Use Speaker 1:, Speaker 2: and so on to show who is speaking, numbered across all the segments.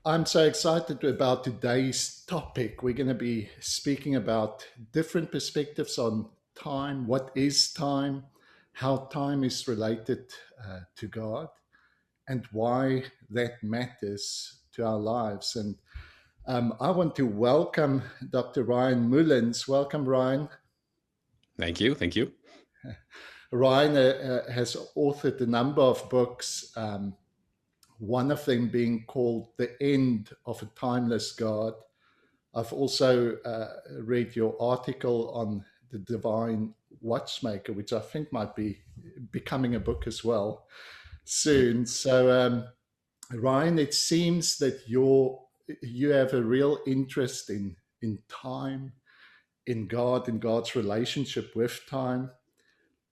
Speaker 1: I'm so excited about today's topic. We're going to be speaking about different perspectives on time, what is time, how time is related to God, and why that matters to our lives. And I want to welcome Dr. Ryan Mullins. Welcome, Ryan.
Speaker 2: Thank you. Thank you.
Speaker 1: Ryan has authored a number of books. One of them being called The End of a Timeless God. I've also read your article on the Divine Watchmaker, which I think might be becoming a book as well soon. So, Ryan, it seems that you have a real interest in time, in God, in God's relationship with time.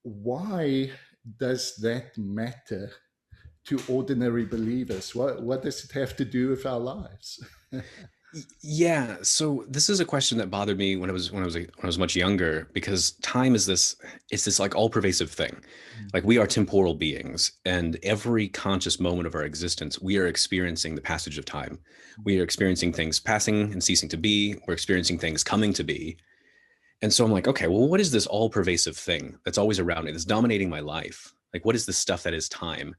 Speaker 1: Why does that matter to ordinary believers? What does it have to do with our lives?
Speaker 2: Yeah, so this is a question that bothered me when I was much younger, because time is this it's this like all-pervasive thing. Like, we are temporal beings, and every conscious moment of our existence, we are experiencing the passage of time. We are experiencing things passing and ceasing to be. We're experiencing things coming to be. And so I'm like, okay, well, what is this all-pervasive thing that's always around me, that's dominating my life? Like, what is the stuff that is time?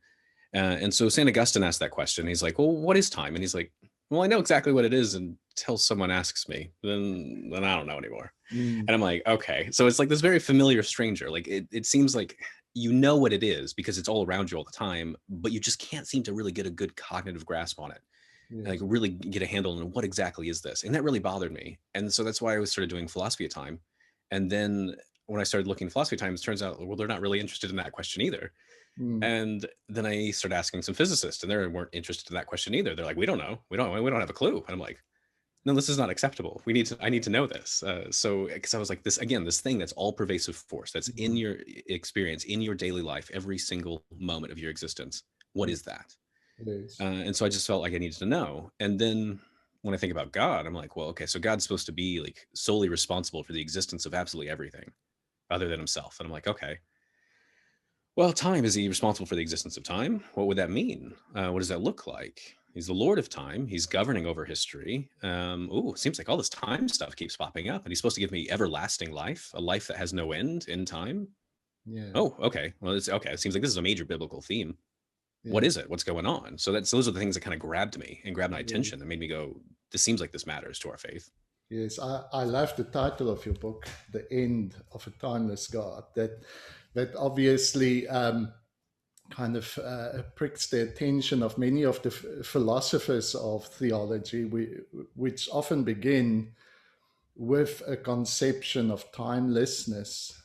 Speaker 2: And so St. Augustine asked that question. He's like, well, what is time? And he's like, well, I know exactly what it is until someone asks me. Then I don't know anymore.
Speaker 1: Mm,
Speaker 2: And I'm like, okay. So it's like this very familiar stranger. Like, it seems like you know what it is because it's all around you all the time, but you just can't seem to really get a good cognitive grasp on it. Like,
Speaker 1: yes.
Speaker 2: really get a handle on what exactly is this. And that really bothered me. And so that's why I started doing philosophy of time. And then when I started looking at philosophy of time, it turns out, well, they're not really interested in that question either.
Speaker 1: Mm,
Speaker 2: And then I started asking some physicists, and they weren't interested in that question either. They're like, we don't know. We don't have a clue. And I'm like, no, this is not acceptable. I need to know this. So, because I was like, this thing that's all pervasive force that's in
Speaker 1: mm,
Speaker 2: your experience, in your daily life, every single moment of your existence. What
Speaker 1: mm,
Speaker 2: is that?
Speaker 1: it is.
Speaker 2: And so I just felt like I needed to know. And then when I think about God, I'm like, well, okay, so God's supposed to be like solely responsible for the existence of absolutely everything other than himself. And I'm like, okay, well, time, is he responsible for the existence of time? What would that mean? What does that look like? He's the Lord of time. He's governing over history. It seems like all this time stuff keeps popping up, and he's supposed to give me everlasting life, a life that has no end in time.
Speaker 1: Yeah.
Speaker 2: Oh, okay. Well, it's okay. It seems like this is a major biblical theme. What
Speaker 1: Yeah.
Speaker 2: is it? What's going on? So those are the things that kind of grabbed me and grabbed my
Speaker 1: Yes.
Speaker 2: attention and made me go, this seems like this matters to our faith.
Speaker 1: Yes. I love the title of your book, The End of a Timeless God. That obviously kind of pricks the attention of many of the philosophers of theology, which often begin with a conception of timelessness.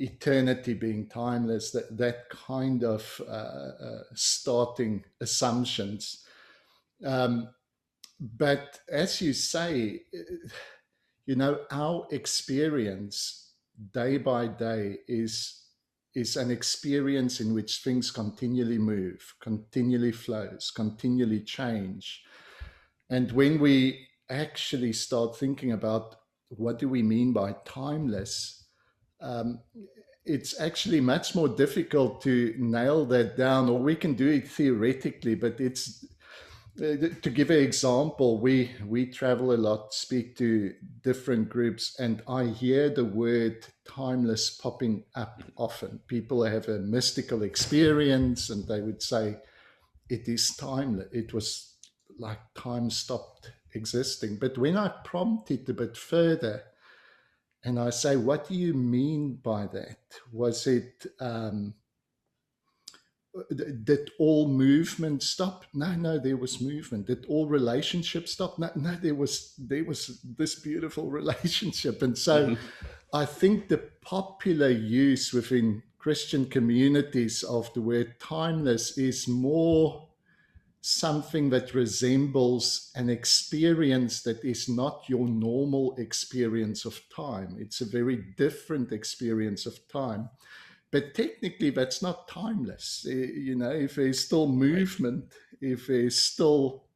Speaker 1: Eternity being timeless, that kind of starting assumptions. Um, but as you say, our experience day by day is an experience in which things continually move, continually flows, continually change. And when we actually start thinking about what do we mean by timeless, um, it's actually much more difficult to nail that down, or we can do it theoretically, but it's to give an example, we travel a lot, speak to different groups, and I hear the word timeless popping up often. People have a mystical experience, and they would say it is timeless. It was like time stopped existing. But when I prompt it a bit further, and I say, what do you mean by that? Was it did all movement stop? No, no, there was movement. Did all relationships stop? No, no, there was this beautiful relationship. And so
Speaker 2: Mhm.
Speaker 1: I think the popular use within Christian communities of the word timeless is more something that resembles an experience that is not your normal experience of time. It's a very different experience of time. But technically, that's not timeless. If there's still
Speaker 2: Right.
Speaker 1: movement, if there's still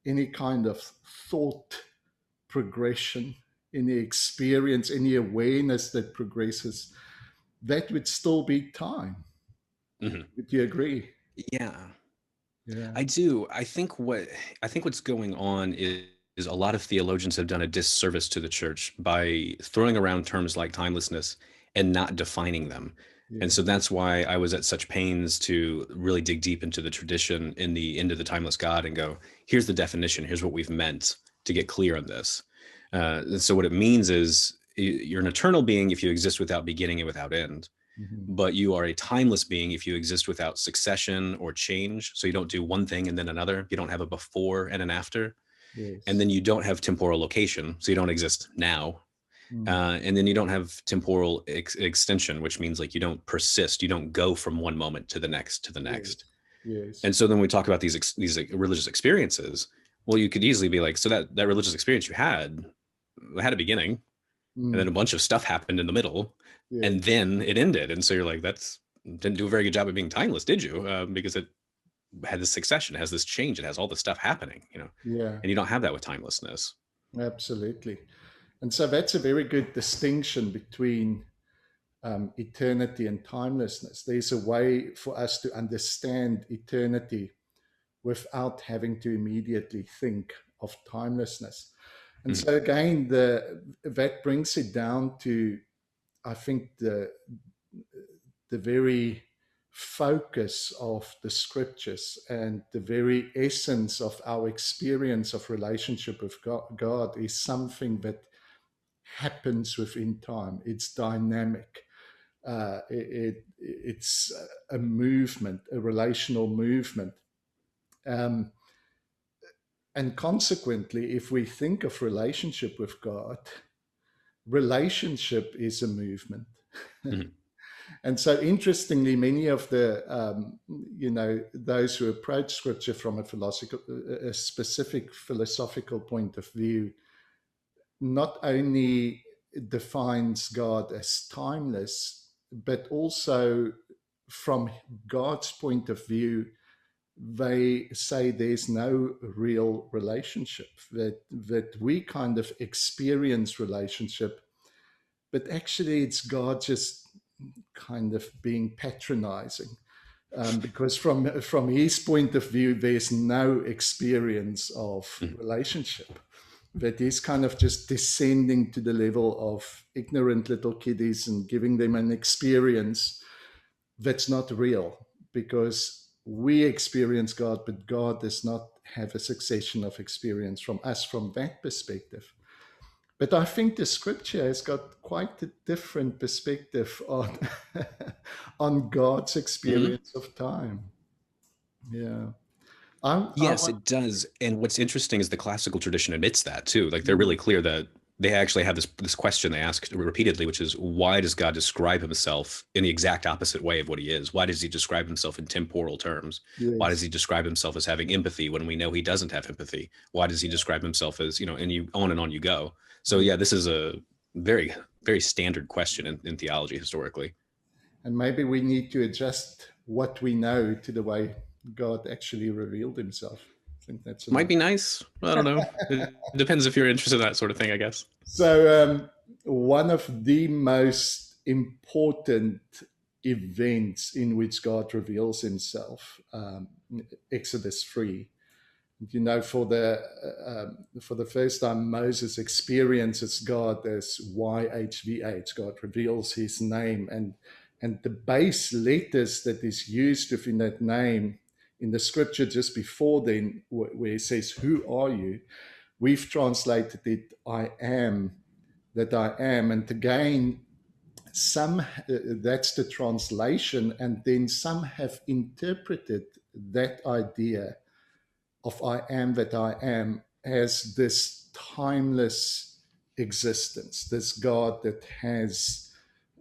Speaker 1: any kind of thought progression, any experience, any awareness that progresses, that would still be time.
Speaker 2: Hmm.
Speaker 1: Would you agree?
Speaker 2: Yeah.
Speaker 1: Yeah.
Speaker 2: I do. I think what's going on is a lot of theologians have done a disservice to the church by throwing around terms like timelessness and not defining them. And
Speaker 1: Yeah.
Speaker 2: so that's why I was at such pains to really dig deep into the tradition in the into the timeless God and go, here's the definition, here's what we've meant to get clear on this. And so what it means is you're an eternal being if you exist without beginning and without end,
Speaker 1: Hmm.
Speaker 2: but you are a timeless being if you exist without succession or change. So you don't do one thing and then another. You don't have a before and an after. And
Speaker 1: Yes.
Speaker 2: then you don't have temporal location. So you don't exist now.
Speaker 1: Mm.
Speaker 2: And then you don't have temporal extension, which means like you don't persist. You don't go from one moment to the next to the
Speaker 1: Yes.
Speaker 2: next.
Speaker 1: Yes.
Speaker 2: And so then we talk about these like, religious experiences. Well, you could easily be like, so that religious experience you had a beginning, and then
Speaker 1: Mm.
Speaker 2: a bunch of stuff happened in the middle,
Speaker 1: Yeah.
Speaker 2: and then it ended. And so you're like, that's didn't do a very good job of being timeless, did you? Because it had this succession, it has this change, it has all this stuff happening,
Speaker 1: Yeah.
Speaker 2: and you don't have that with timelessness.
Speaker 1: Absolutely. And so that's a very good distinction between eternity and timelessness. There's a way for us to understand eternity without having to immediately think of timelessness. And
Speaker 2: Mhm.
Speaker 1: so again, that brings it down to, I think, the very focus of the scriptures and the very essence of our experience of relationship with God is something that happens within time. It's dynamic. It's a movement, a relational movement. Um, and consequently, if we think of relationship with God, relationship is a movement.
Speaker 2: Mhm.
Speaker 1: And so, interestingly, many of the, those who approach scripture from a specific philosophical point of view, not only defines God as timeless, but also from God's point of view, they say there's no real relationship, that we kind of experience relationship, but actually it's God just kind of being patronizing. Because from his point of view, there's no experience of
Speaker 2: Mhm.
Speaker 1: relationship. That is kind of just descending to the level of ignorant little kiddies and giving them an experience that's not real, because we experience God, but God does not have a succession of experience from us from that perspective. But I think the scripture has got quite a different perspective on on God's
Speaker 2: Mhm.
Speaker 1: experience of time. Yeah. I
Speaker 2: Yes,
Speaker 1: want,
Speaker 2: it does. And what's interesting is the classical tradition admits that too. Like they're
Speaker 1: mm,
Speaker 2: really clear that they actually have this question they ask repeatedly, which is why does God describe himself in the exact opposite way of what he is? Why does he describe himself in temporal terms? Why does
Speaker 1: yes.
Speaker 2: he describe himself as having empathy when we know he doesn't have empathy? Why does he
Speaker 1: Yeah.
Speaker 2: describe himself as, and you on and on you go. So
Speaker 1: Yeah.
Speaker 2: yeah, this is a very, very standard question in theology historically.
Speaker 1: And maybe we need to adjust what we know to the way God actually revealed himself. I think that's
Speaker 2: Might
Speaker 1: another.
Speaker 2: be nice. I don't know. It depends if you're interested in that sort of thing, I guess.
Speaker 1: So, one of the most important events in which God reveals himself, Exodus 3. For the first time, Moses experiences God as YHVH. God reveals his name, and the base letters that is used within that name in the scripture just before then, where it says, "Who are you?" We've translated it, "I am that I am." And again, that's the translation, and then some have interpreted that idea of "I am that I am" as this timeless existence, this God that has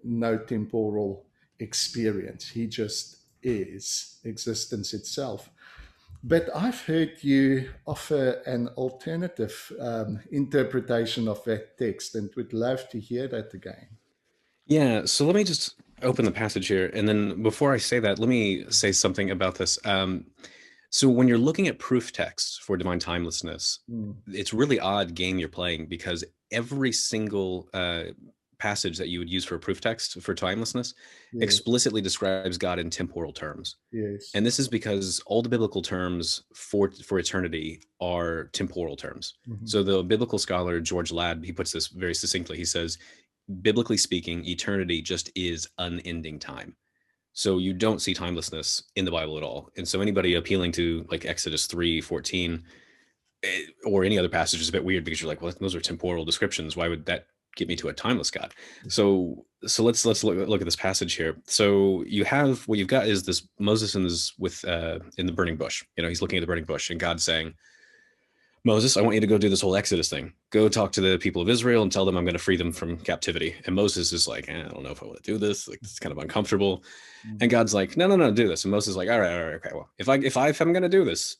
Speaker 1: no temporal experience. He just is existence itself. But I've heard you offer an alternative interpretation of that text, and would love to hear that again.
Speaker 2: Yeah, so let me just open the passage here. And then before I say that, let me say something about this. So when you're looking at proof texts for divine timelessness,
Speaker 1: Mm.
Speaker 2: it's really odd game you're playing because every single passage that you would use for a proof text for timelessness
Speaker 1: Yeah.
Speaker 2: explicitly describes God in temporal terms.
Speaker 1: Yes.
Speaker 2: And this is because all the biblical terms for eternity are temporal terms.
Speaker 1: Hmm.
Speaker 2: So the biblical scholar George Ladd, he puts this very succinctly. He says, biblically speaking, eternity just is unending time. So you don't see timelessness in the Bible at all. And so anybody appealing to like Exodus 3:14 or any other passage is a bit weird, because you're like, well, those are temporal descriptions. Why would that get me to a timeless God? So let's look at this passage here. So you have, what you've got is this Moses in the burning bush. He's looking at the burning bush, and God's saying, Moses, I want you to go do this whole Exodus thing. Go talk to the people of Israel and tell them I'm going to free them from captivity. And Moses is like, I don't know if I want to do this. Like, it's kind of uncomfortable. And God's like, no, do this. And Moses is like, all right, okay. Well, if I'm going to do this,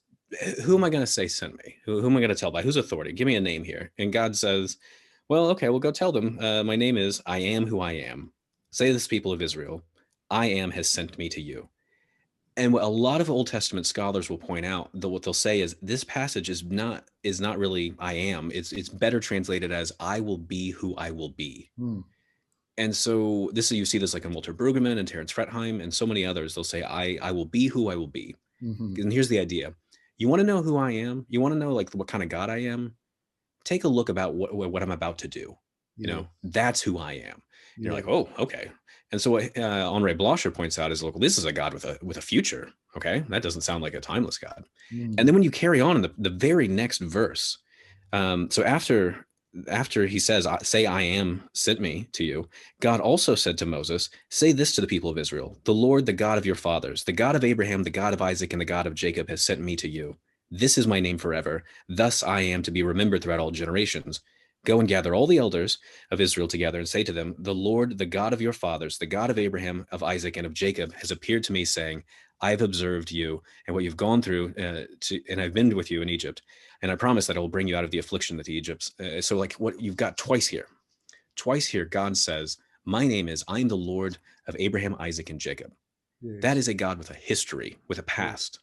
Speaker 2: who am I going to say sent me? Who am I going to tell by? Whose authority? Give me a name here. And God says, well, okay, well, go tell them. My name is I am who I am. Say this, people of Israel, I am has sent me to you. And what a lot of Old Testament scholars will point out, what they'll say is this passage is not really I am. It's better translated as I will be who I will be. And so you see this like in Walter Brueggemann and Terence Fretheim and so many others. They'll say I will be who I will be. And here's the idea: you want to know who I am? You want to know like what kind of God I am? Take a look about what I'm about to do. That's who I am. You're like, oh, okay. And so what Henri Blosher points out is, look, this is a God with a future. Okay, that doesn't sound like a timeless God. And then when you carry on in the very next verse, so after he says, say I am sent me to you, God also said to Moses, say this to the people of Israel: the Lord, the God of your fathers, the God of Abraham, the God of Isaac, and the God of Jacob has sent me to you. This is my name forever. Thus I am to be remembered throughout all generations. Go and gather all the elders of Israel together and say to them, the Lord, the God of your fathers, the God of Abraham, of Isaac, and of Jacob has appeared to me, saying, I've observed you and what you've gone through, and I've been with you in Egypt. And I promise that I will bring you out of the affliction that the Egypts. So like what you've got twice here, God says, my name is, I'm the Lord of Abraham, Isaac, and Jacob. Yes. That is a God with a history, with a past.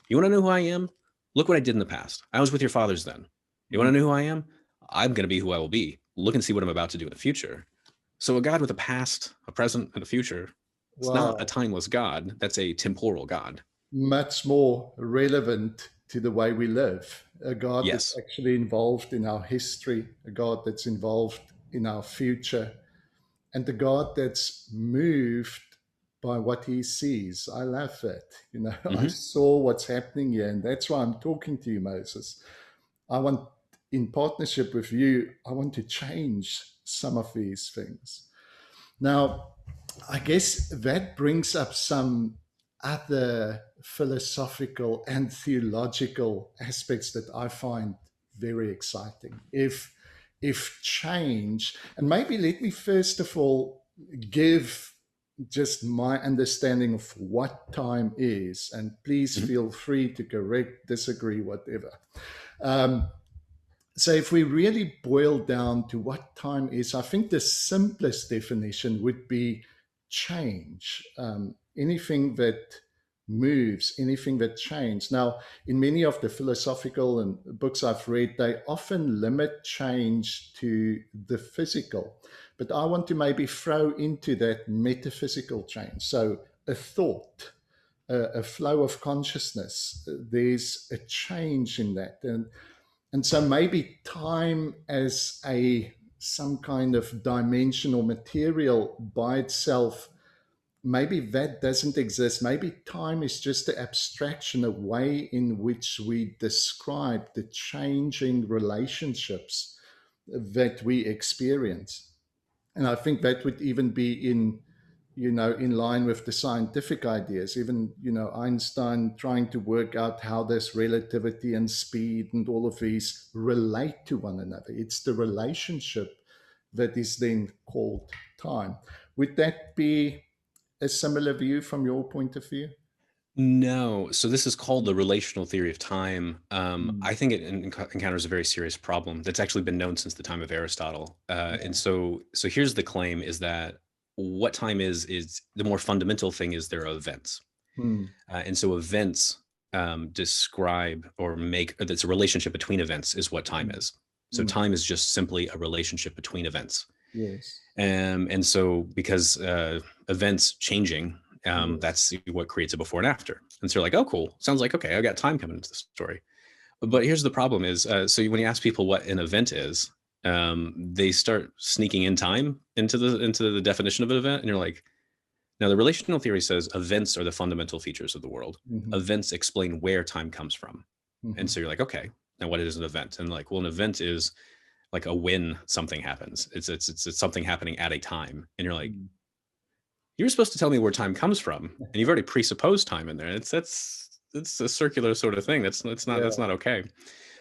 Speaker 2: You want to know who I am? Look what I did in the past. I was with your fathers then. You want to know who I am? I'm going to be who I will be. Look and see what I'm about to do in the future. So a God with a past, a present, and a future, it's not a timeless God. That's a temporal God.
Speaker 1: Much more relevant to the way we live. A God that's actually involved in our history, a God that's involved in our future, and the God that's moved by what he sees. I love it. I saw what's happening here, and that's why I'm talking to you, Moses. I want, in partnership with you, I want to change some of these things. Now, I guess that brings up some other philosophical and theological aspects that I find very exciting. If change, and maybe let me first of all give just my understanding of what time is, and please feel free to correct, disagree, whatever. So if we really boil down to what time is, I think the simplest definition would be change. Anything that moves, anything that changes. Now, in many of the philosophical and books I've read, they often limit change to the physical. But I want to maybe throw into that metaphysical change. So a thought, a flow of consciousness, there's a change in that. And so maybe time as some kind of dimensional material by itself, maybe that doesn't exist. Maybe time is just an abstraction, a way in which we describe the changing relationships that we experience. And I think that would even be in line with the scientific ideas. Even, Einstein trying to work out how this relativity and speed and all of these relate to one another. It's the relationship that is then called time. Would that be a similar view from your point of view?
Speaker 2: No. So this is called the relational theory of time. I think it encounters a very serious problem that's actually been known since the time of Aristotle. And so here's the claim, is that what time is the more fundamental thing is there are events. And so events describe or that's a relationship between events is what time is. So time is just simply a relationship between events.
Speaker 1: Yes.
Speaker 2: And so because events changing,
Speaker 1: Yes.
Speaker 2: that's what creates a before and after. And so you're like, oh, cool. Sounds like, okay, I got time coming into the story. But here's the problem is, so when you ask people what an event is, they start sneaking in time into the definition of an event. And you're like, now the relational theory says events are the fundamental features of the world.
Speaker 1: Mm-hmm.
Speaker 2: Events explain where time comes from.
Speaker 1: Mm-hmm.
Speaker 2: And so you're like, okay, now what is an event? And like, well, an event is like a when something happens. It's something happening at a time. And you're like,
Speaker 1: Mm.
Speaker 2: you were supposed to tell me where time comes from, and you've already presupposed time in there. It's a circular sort of thing. That's
Speaker 1: Yeah.
Speaker 2: not okay.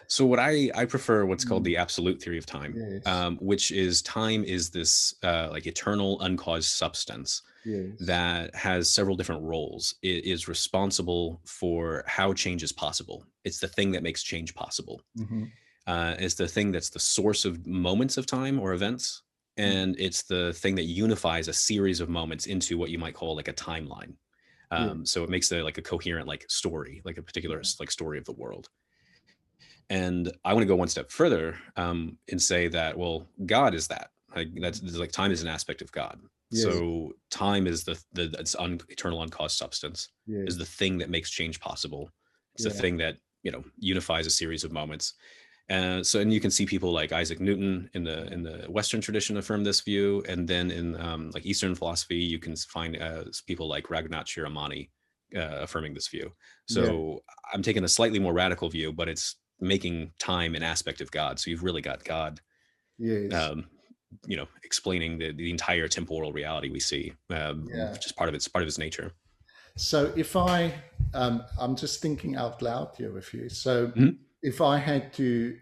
Speaker 2: So what I prefer what's called
Speaker 1: Mm.
Speaker 2: the absolute theory of time,
Speaker 1: Yes.
Speaker 2: which is time is this like eternal uncaused substance
Speaker 1: Yes.
Speaker 2: that has several different roles. It is responsible for how change is possible. It's the thing that makes change possible.
Speaker 1: Mm-hmm.
Speaker 2: It's the thing that's the source of moments of time or events,
Speaker 1: Mm.
Speaker 2: and it's the thing that unifies a series of moments into what you might call like a timeline.
Speaker 1: Yeah.
Speaker 2: So it makes the like a coherent like story, like a particular
Speaker 1: Yeah.
Speaker 2: like story of the world. And I want to go one step further and say that, well, God is that. Like that's like time is an aspect of God.
Speaker 1: Yes.
Speaker 2: So time is the it's eternal uncaused substance, is the
Speaker 1: Yes.
Speaker 2: thing that makes change possible. It's the
Speaker 1: Yeah.
Speaker 2: thing that unifies a series of moments. So, and you can see people like Isaac Newton in the Western tradition affirm this view, and then in like Eastern philosophy, you can find people like Raghunath Shiramani affirming this view.
Speaker 1: Yeah.
Speaker 2: So, I'm taking a slightly more radical view, but it's making time an aspect of God. So you've really got God,
Speaker 1: Yes.
Speaker 2: um, explaining the entire temporal reality we see,
Speaker 1: Yeah.
Speaker 2: which is part of its nature.
Speaker 1: So if I'm just thinking out loud here with you. So
Speaker 2: Mhm.
Speaker 1: if I had to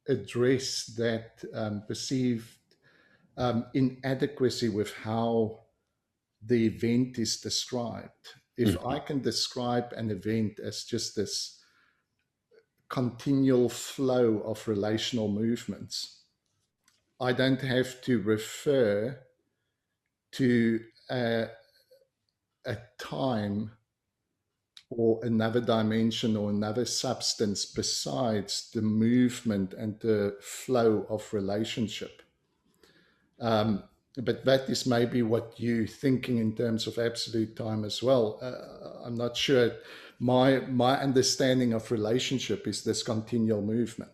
Speaker 1: address that perceived inadequacy with how the event is described, if
Speaker 2: Mhm.
Speaker 1: I can describe an event as just this continual flow of relational movements, I don't have to refer to a time or another dimension or another substance besides the movement and the flow of relationship. Um, but that is maybe what you're thinking in terms of absolute time as well. I'm not sure. My understanding of relationship is this continual movement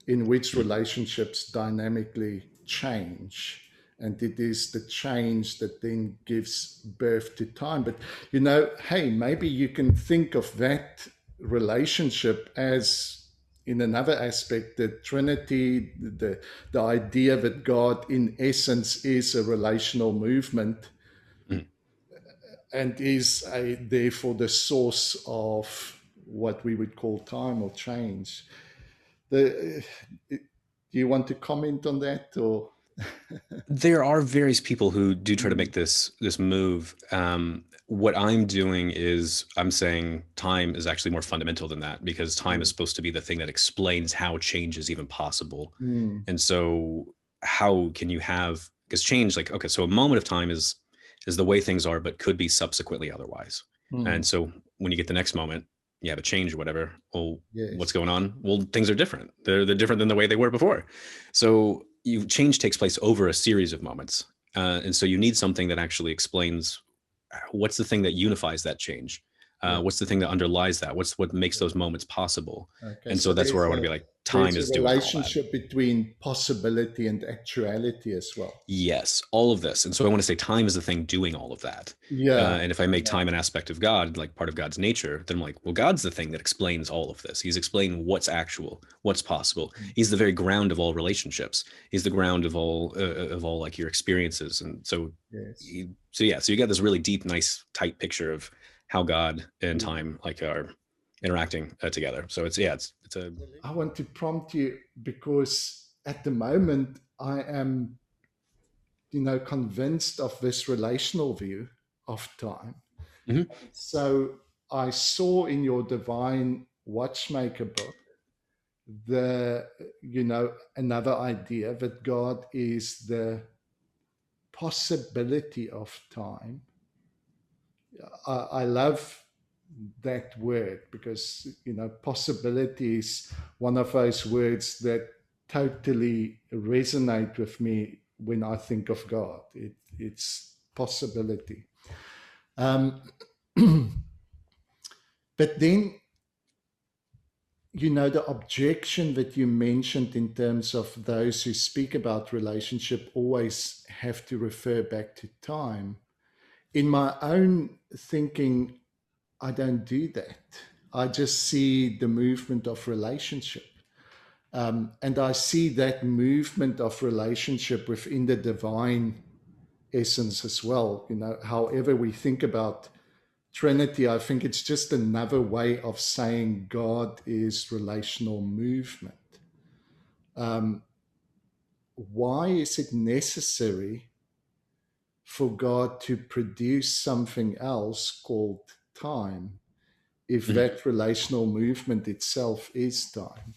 Speaker 1: in which relationships dynamically change. And it is the change that then gives birth to time. But, hey, maybe you can think of that relationship as, in another aspect, the Trinity, the idea that God, in essence, is a relational movement
Speaker 2: Mhm.
Speaker 1: and is therefore the source of what we would call time or change. Do you want to comment on that, or?
Speaker 2: There are various people who do try to
Speaker 1: Mm,
Speaker 2: make this move. What I'm doing is I'm saying time is actually more fundamental than that, because time is
Speaker 1: yeah.
Speaker 2: supposed to be the thing that explains how change is even possible.
Speaker 1: Mm,
Speaker 2: And so how can you have, because change, like, okay, so a moment of time is the way things are, but could be subsequently otherwise.
Speaker 1: mm,
Speaker 2: And so when you get the next moment, you have a change or whatever. Well, what's
Speaker 1: yes.
Speaker 2: going on? Well, things are different. They're different than the way they were before. So change takes place over a series of moments. And so you need something that actually explains what's the thing that unifies that change.
Speaker 1: Yeah.
Speaker 2: What's the thing that underlies that? What makes
Speaker 1: Yeah.
Speaker 2: those moments possible?
Speaker 1: Okay.
Speaker 2: And
Speaker 1: So
Speaker 2: so that's where I want to be like, time
Speaker 1: there's a
Speaker 2: is doing all that.
Speaker 1: relationship between possibility and actuality as well.
Speaker 2: Yes, all of this. And so I want to say time is the thing doing all of that.
Speaker 1: Yeah.
Speaker 2: And if I make
Speaker 1: Yeah.
Speaker 2: time an aspect of God, like part of God's nature, then I'm like, well, God's the thing that explains all of this. He's explaining what's actual, what's possible.
Speaker 1: Mm,
Speaker 2: He's the very ground of all relationships. He's the ground of all like your experiences. And so,
Speaker 1: yes.
Speaker 2: so you got this really deep, nice, tight picture of how God and
Speaker 1: Yeah.
Speaker 2: time like are interacting together. So it's a
Speaker 1: I want to prompt you because at the moment I am, convinced of this relational view of time.
Speaker 2: Mhm.
Speaker 1: So I saw in your Divine Watchmaker book the another idea that God is the possibility of time. I love that word because possibility is one of those words that totally resonate with me when I think of God. It's possibility. Um, but then, the objection that you mentioned in terms of those who speak about relationship always have to refer back to time. In my own thinking, I don't do that. I just see the movement of relationship. And I see that movement of relationship within the divine essence as well. However we think about Trinity, I think it's just another way of saying God is relational movement. Why is it necessary for God to produce something else called time if that relational movement itself is time?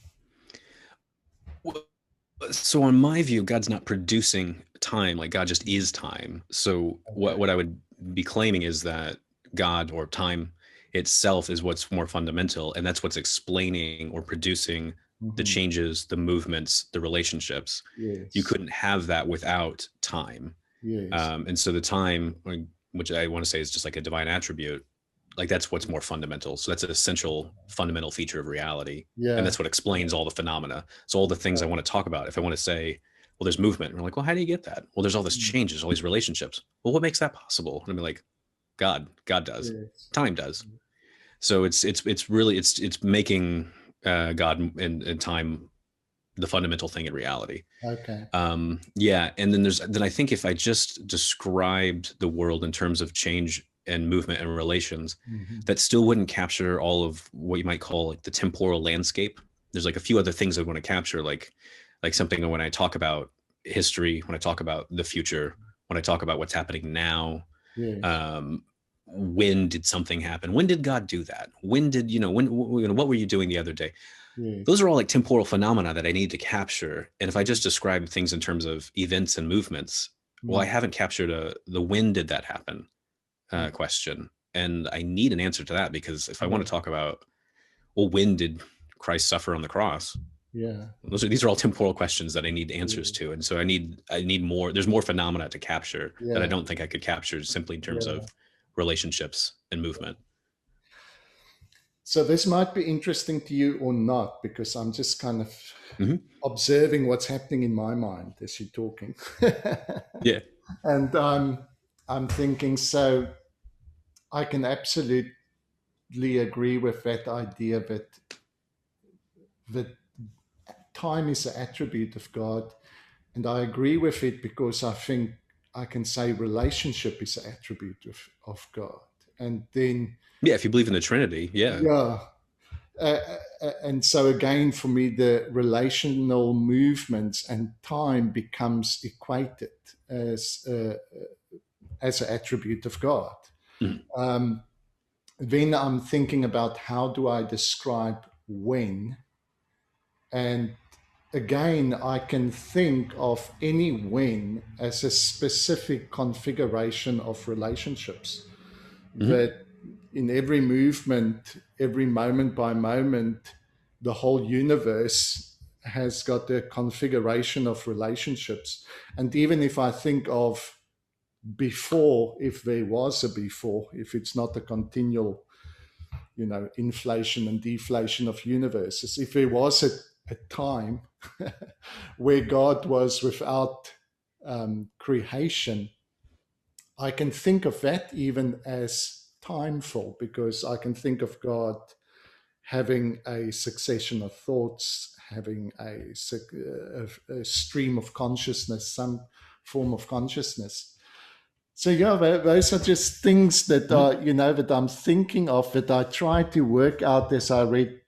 Speaker 2: So in my view, God's not producing time, like God just is time. So what I would be claiming is that God, or time itself, is what's more fundamental, and that's what's explaining or producing the changes, the movements, the relationships.
Speaker 1: Yes.
Speaker 2: You couldn't have that without time.
Speaker 1: Yes.
Speaker 2: And so the time, which I want to say is just like a divine attribute, like that's what's more fundamental. So that's an essential fundamental feature of reality.
Speaker 1: Yeah.
Speaker 2: And that's what explains all the phenomena. So all the things I want to talk about, if I want to say, well, there's movement, and we're like, well, how do you get that? Well, there's all this changes, all these relationships. Well, what makes that possible? And I'm like, God does.
Speaker 1: Yes.
Speaker 2: Time does. So it's really making God and time the fundamental thing in reality.
Speaker 1: Okay.
Speaker 2: Yeah. And then I think if I just described the world in terms of change and movement and relations, that still wouldn't capture all of what you might call like the temporal landscape. There's like a few other things I want to capture, like something when I talk about history, when I talk about the future, when I talk about what's happening now.
Speaker 1: Yes.
Speaker 2: When did something happen? When did God do that? When did, what were you doing the other day?
Speaker 1: Yes.
Speaker 2: Those are all like temporal phenomena that I need to capture. And if I just describe things in terms of events and movements, well, I haven't captured the when did that happen question. And I need an answer to that, because if I want to talk about, well, when did Christ suffer on the cross?
Speaker 1: Yeah.
Speaker 2: These are all temporal questions that I need answers to. And so I need more, there's more phenomena to capture that I don't think I could capture simply in terms of relationships and movement.
Speaker 1: So this might be interesting to you or not, because I'm just kind of observing what's happening in my mind as you're talking.
Speaker 2: Yeah.
Speaker 1: And I'm thinking, so I can absolutely agree with that idea that time is an attribute of God. And I agree with it because I think I can say relationship is an attribute of God. And then...
Speaker 2: Yeah, if you believe in the Trinity, yeah.
Speaker 1: Yeah. And so again, for me, the relational movements and time becomes equated as an attribute of God. Then I'm thinking about how do I describe when? And again, I can think of any when as a specific configuration of relationships that in every movement, every moment by moment, the whole universe has got a configuration of relationships. And even if I think of before, if there was a before, if it's not a continual, inflation and deflation of universes, if there was a time where God was without creation, I can think of that even as timeful, because I can think of God having a succession of thoughts, having a stream of consciousness, some form of consciousness. So yeah, those are just things that are, that I'm thinking of, that I try to work out as I read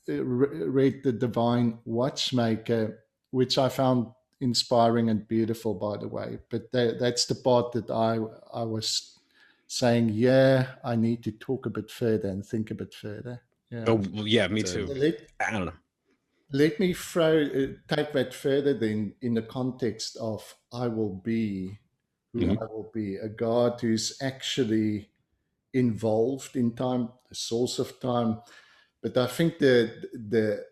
Speaker 1: the Divine Watchmaker, which I found inspiring and beautiful, by the way. But that's the part that I was saying, yeah, I need to talk a bit further and think a bit further. Yeah.
Speaker 2: Oh, well, yeah, me too. I don't know.
Speaker 1: Let me take that further then, in the context of I will be who I will be, a God who's actually involved in time, the source of time. But I think the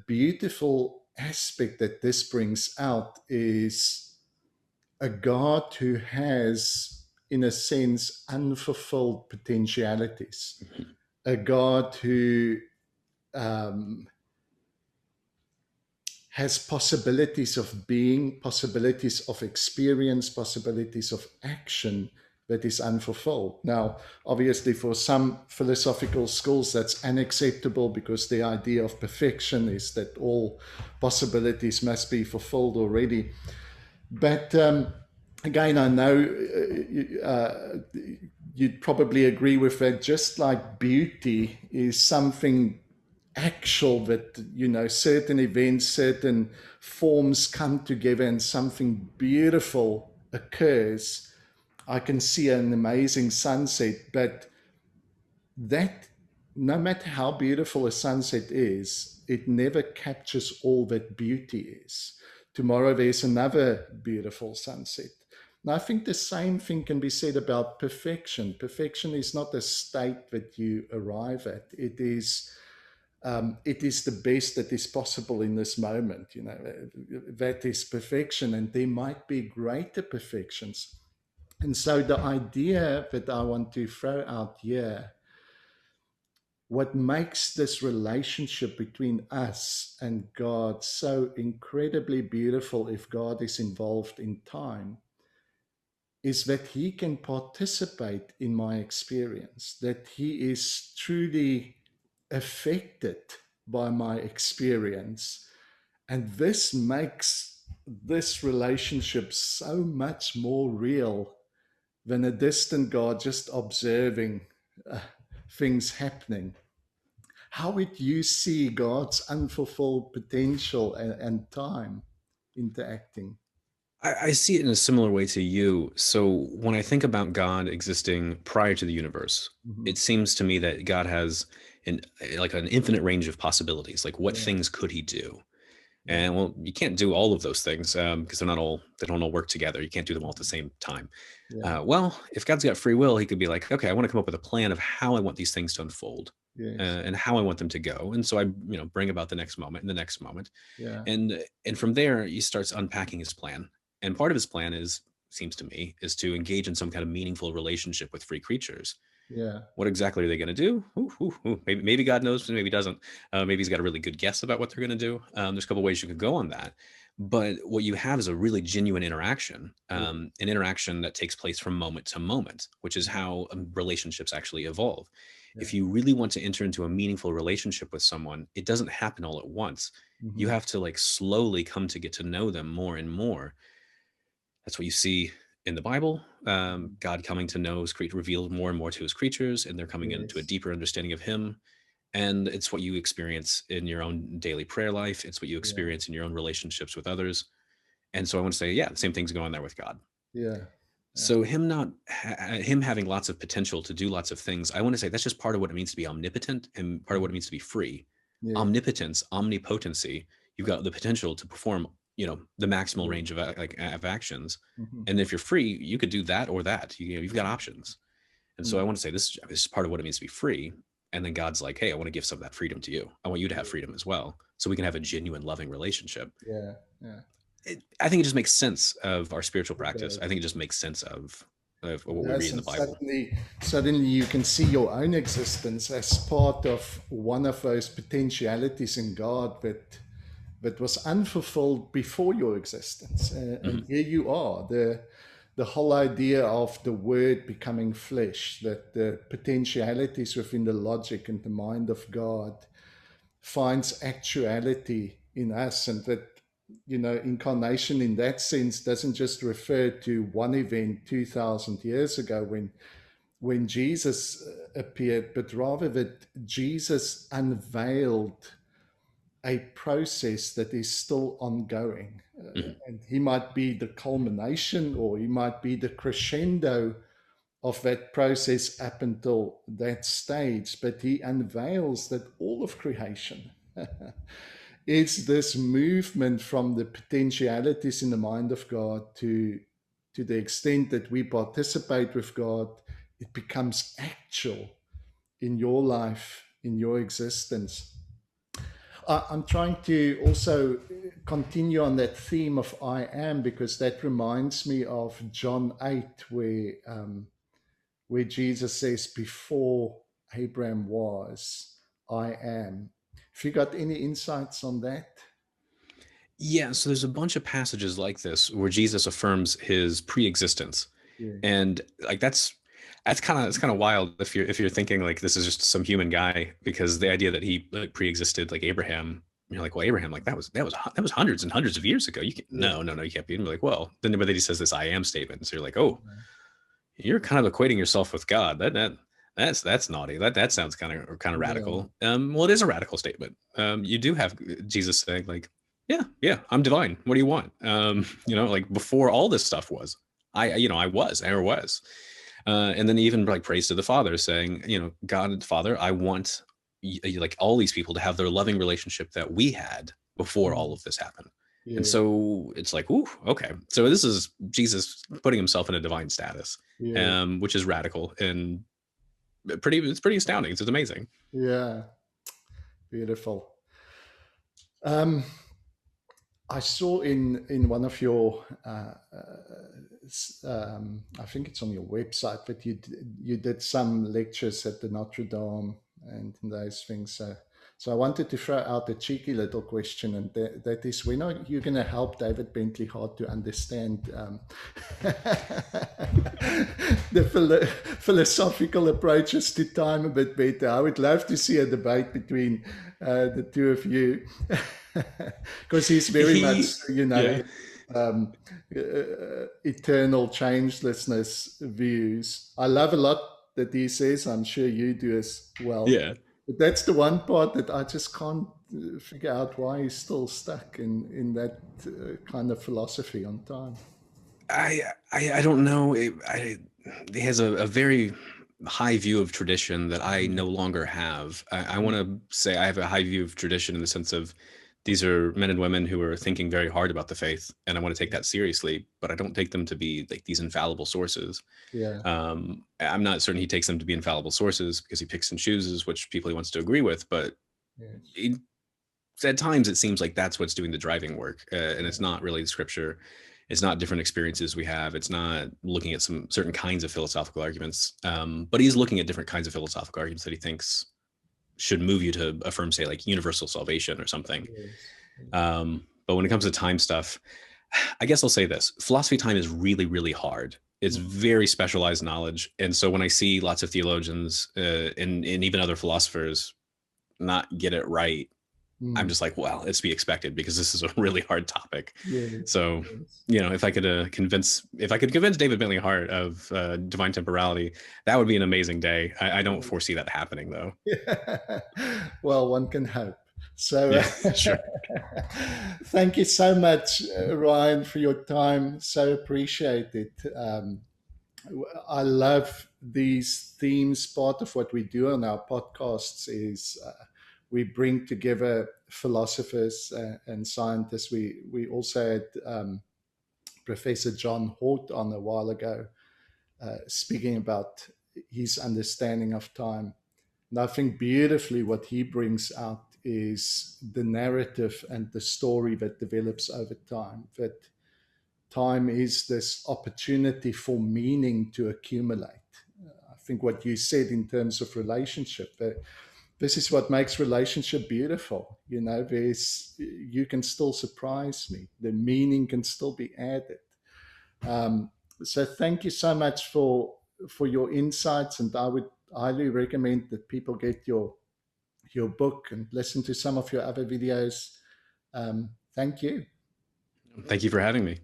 Speaker 1: beautiful aspect that this brings out is a God who has, in a sense, unfulfilled potentialities,
Speaker 2: Mhm.
Speaker 1: a God who um, has possibilities of being, possibilities of experience, possibilities of action that is unfulfilled. Now, obviously, for some philosophical schools, that's unacceptable because the idea of perfection is that all possibilities must be fulfilled already. But again, I know you'd probably agree with that. Just like beauty is something actual, that certain events, certain forms come together and something beautiful occurs. I can see an amazing sunset, but that, no matter how beautiful a sunset is, it never captures all that beauty is. Tomorrow there's another beautiful sunset. And I think the same thing can be said about perfection. Perfection is not a state that you arrive at. It is the best that is possible in this moment. That is perfection, and there might be greater perfections. And so the idea that I want to throw out here, what makes this relationship between us and God so incredibly beautiful, if God is involved in time, is that He can participate in my experience, that He is truly affected by my experience. And this makes this relationship so much more real than a distant God just observing uh, things happening. How would you see God's unfulfilled potential and time interacting?
Speaker 2: I see it in a similar way to you. So when I think about God existing prior to the universe,
Speaker 1: Mm-hmm.
Speaker 2: it seems to me that God has an like an infinite range of possibilities. Like what
Speaker 1: Yeah,
Speaker 2: things could he do?
Speaker 1: yeah,
Speaker 2: And well, you can't do all of those things because they don't all work together. You can't do them all at the same time.
Speaker 1: yeah,
Speaker 2: Well, if God's got free will, he could be like, okay, I want to come up with a plan of how I want these things to unfold
Speaker 1: yes,
Speaker 2: and how I want them to go. And so I, bring about the next moment and the next moment.
Speaker 1: yeah,
Speaker 2: And from there, he starts unpacking his plan. And part of his plan seems to me, is to engage in some kind of meaningful relationship with free creatures.
Speaker 1: yeah,
Speaker 2: What exactly are they going to do? Ooh, ooh, ooh. Maybe God knows, maybe he doesn't. Maybe he's got a really good guess about what they're going to do. There's a couple ways you could go on that. But what you have is a really genuine interaction,
Speaker 1: yeah,
Speaker 2: an interaction that takes place from moment to moment, which is how relationships actually evolve.
Speaker 1: yeah.
Speaker 2: If you really want to enter into a meaningful relationship with someone, it doesn't happen all at once. You
Speaker 1: Mm-hmm.
Speaker 2: have to like slowly come to get to know them more and more. That's what you see in the Bible.
Speaker 1: Mm-hmm.
Speaker 2: God coming to know his creature, revealed more and more to his creatures, and they're coming into a
Speaker 1: Yes,
Speaker 2: deeper understanding of him. And it's what you experience in your own daily prayer life. It's what you
Speaker 1: yeah,
Speaker 2: experience in your own relationships with others. And so I want to say, yeah, the same thing's going on there with God.
Speaker 1: yeah, yeah,
Speaker 2: So him having lots of potential to do lots of things, I want to say that's just part of what it means to be omnipotent and part of what it
Speaker 1: mm-hmm.
Speaker 2: means to be free.
Speaker 1: Yes,
Speaker 2: Omnipotence, omnipotency, you've got the potential to perform, the maximal
Speaker 1: yeah,
Speaker 2: range of actions.
Speaker 1: mm-hmm.
Speaker 2: And if you're free, you could do that or that. You've got options. And so
Speaker 1: Mm-hmm.
Speaker 2: I want to say this is part of what it means to be free. And then God's like, hey, I want to give some of that freedom to you. I want you to have freedom as well, so we can have a genuine, loving relationship.
Speaker 1: Yeah, yeah,
Speaker 2: I think it just makes sense of our spiritual
Speaker 1: it
Speaker 2: practice. I
Speaker 1: does.
Speaker 2: think it just makes sense of
Speaker 1: It
Speaker 2: what we read
Speaker 1: does,
Speaker 2: in the
Speaker 1: and
Speaker 2: Bible.
Speaker 1: suddenly you can see your own existence as part of one of those potentialities in God that was unfulfilled before your existence. And
Speaker 2: Hmm.
Speaker 1: here you are, the whole idea of the word becoming flesh, that the potentialities within the logic and the mind of God finds actuality in us, and that incarnation in that sense doesn't just refer to one event 2000 years ago when Jesus appeared, but rather that Jesus unveiled a process that is still ongoing.
Speaker 2: Hmm.
Speaker 1: And he might be the culmination, or he might be the crescendo of that process up until that stage, but he unveils that all of creation is this movement from the potentialities in the mind of God to the extent that we participate with God, it becomes actual in your life, in your existence. I'm trying to also continue on that theme of I am, because that reminds me of John 8, where Jesus says, "Before Abraham was, I am." Have you got any insights on that?
Speaker 2: Yeah, so there's a bunch of passages like this where Jesus affirms his pre-existence.
Speaker 1: Yeah.
Speaker 2: And like that's kind of, it's kind of wild if you're thinking like this is just some human guy, because the idea that he like pre-existed like Abraham, you're like, well, Abraham, like that was hundreds and hundreds of years ago. You can
Speaker 1: Yeah.
Speaker 2: no, you can't be. And you're like, well, then but then he says this I am statement. So you're like, oh, you're kind of equating yourself with God. That's naughty. That sounds kind of
Speaker 1: Yeah.
Speaker 2: radical. Well, it is a radical statement. You do have Jesus saying like, yeah, I'm divine. What do you want? Like before all this stuff was, I was. And then even like praise to the Father, saying, God and Father, I want like all these people to have their loving relationship that we had before all
Speaker 1: Mm.
Speaker 2: of this happened. And
Speaker 1: Yeah.
Speaker 2: so it's like, ooh, okay. So this is Jesus putting himself in a divine status,
Speaker 1: Yeah.
Speaker 2: which is radical and it's pretty astounding. It's amazing.
Speaker 1: Yeah. Beautiful. Um, I saw in one of your, I think it's on your website, but you did some lectures at the Notre Dame and those things. So I wanted to throw out a cheeky little question, and that is, when are you going to help David Bentley Hart to understand the philosophical approaches to time a bit better? I would love to see a debate between the two of you. Because he's very much,
Speaker 2: He, yeah,
Speaker 1: um, eternal changelessness views. I love a lot that he says. I'm sure you do as well.
Speaker 2: yeah.
Speaker 1: But that's the one part that I just can't figure out why he's still stuck in that kind of philosophy on time.
Speaker 2: I don't know. He has a very high view of tradition that I
Speaker 1: Mm,
Speaker 2: no longer have. I want
Speaker 1: mm,
Speaker 2: to say I have a high view of tradition in the sense of these are men and women who are thinking very hard about the faith, and I want to take that seriously. But I don't take them to be like these infallible sources.
Speaker 1: yeah.
Speaker 2: I'm not certain he takes them to be infallible sources because he picks and chooses which people he wants to agree with. But
Speaker 1: Yes.
Speaker 2: it, at times it seems like that's what's doing the driving work, and
Speaker 1: Yeah.
Speaker 2: it's not really the scripture. It's not different experiences we have. It's not looking at some certain kinds of philosophical arguments, but he's looking at different kinds of philosophical arguments that he thinks should move you to affirm, say, like universal salvation or something.
Speaker 1: Yes.
Speaker 2: But when it comes to time stuff, I guess I'll say this: philosophy time is really, really hard. It's
Speaker 1: Mm,
Speaker 2: very specialized knowledge, and so when I see lots of theologians and even other philosophers not get it right, I'm
Speaker 1: mm,
Speaker 2: just like, well, it's to be expected because this is a really hard topic.
Speaker 1: yes.
Speaker 2: So,
Speaker 1: Yes.
Speaker 2: if I could if I could convince David Bentley Hart of divine temporality, that would be an amazing day. I don't foresee that happening though.
Speaker 1: Yeah. Well, one can hope. So,
Speaker 2: Yeah, sure.
Speaker 1: thank you so much, Ryan, for your time. So appreciate it. I love these themes. Part of what we do on our podcasts is we bring together philosophers and scientists. We also had Professor John Hort on a while ago, speaking about his understanding of time. And I think beautifully what he brings out is the narrative and the story that develops over time. That time is this opportunity for meaning to accumulate. I think what you said in terms of relationship, this is what makes relationship beautiful. There's you can still surprise me. The meaning can still be added. Um, so thank you so much for your insights, and I would highly recommend that people get your book and listen to some of your other videos. Thank you.
Speaker 2: Thank you for having me.